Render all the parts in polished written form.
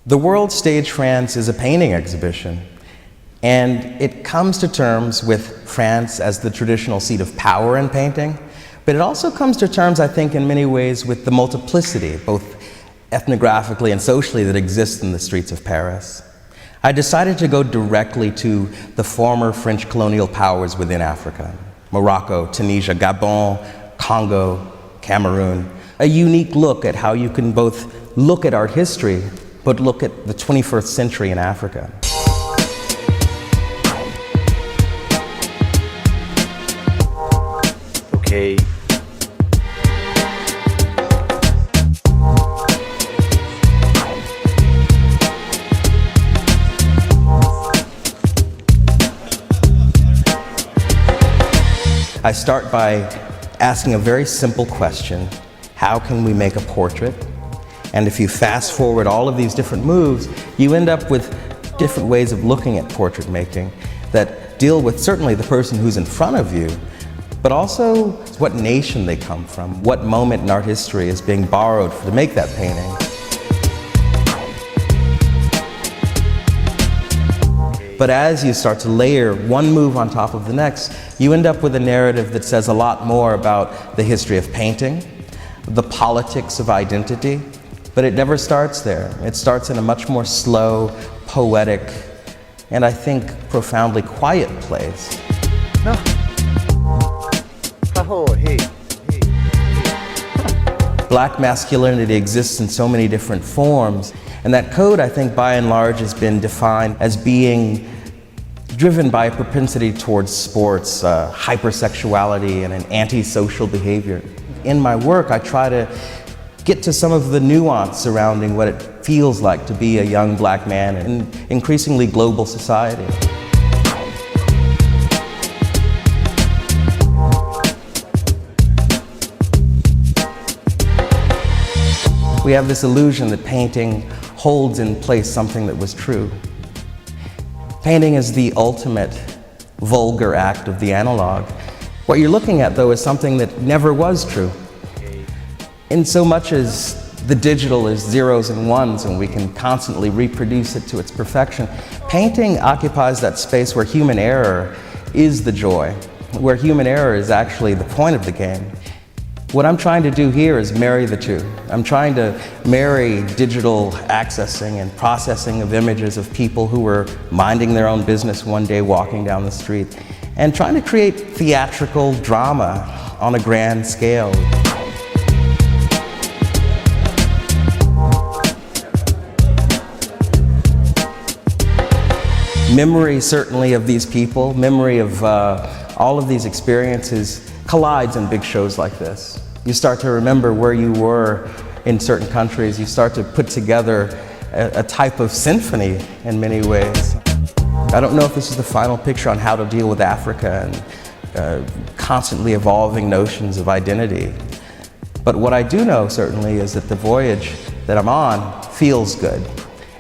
The World Stage France is a painting exhibition, and it comes to terms with France as the traditional seat of power in painting, but it also comes to terms, I think, in many ways with the multiplicity, both ethnographically and socially, that exists in the streets of Paris. I decided to go directly to the former French colonial powers within Africa: Morocco, Tunisia, Gabon, Congo, Cameroon. A unique look at how you can both look at art history, but look at the 21st century in Africa. Okay. I start by asking a very simple question: how can we make a portrait? And if you fast forward all of these different moves, you end up with different ways of looking at portrait making that deal with certainly the person who's in front of you, but also what nation they come from, what moment in art history is being borrowed to make that painting. But as you start to layer one move on top of the next, you end up with a narrative that says a lot more about the history of painting, the politics of identity, but it never starts there. It starts in a much more slow, poetic, and I think profoundly quiet place. Black masculinity exists in so many different forms, and that code, I think, by and large has been defined as being driven by a propensity towards sports, hypersexuality, and an antisocial behavior. In my work, I try to get to some of the nuance surrounding what it feels like to be a young black man in an increasingly global society. We have this illusion that painting holds in place something that was true. Painting is the ultimate vulgar act of the analog. What you're looking at, though, is something that never was true. In so much as the digital is zeros and ones and we can constantly reproduce it to its perfection, painting occupies that space where human error is the joy, where human error is actually the point of the game. What I'm trying to do here is marry the two. I'm trying to marry digital accessing and processing of images of people who were minding their own business one day walking down the street, and trying to create theatrical drama on a grand scale. Memory, certainly, of these people, memory of all of these experiences collides in big shows like this. You start to remember where you were in certain countries. You start to put together a type of symphony in many ways. I don't know if this is the final picture on how to deal with Africa and constantly evolving notions of identity. But what I do know, certainly, is that the voyage that I'm on feels good.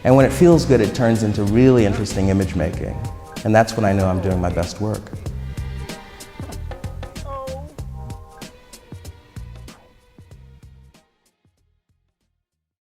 And when it feels good, it turns into really interesting image making. And that's when I know I'm doing my best work.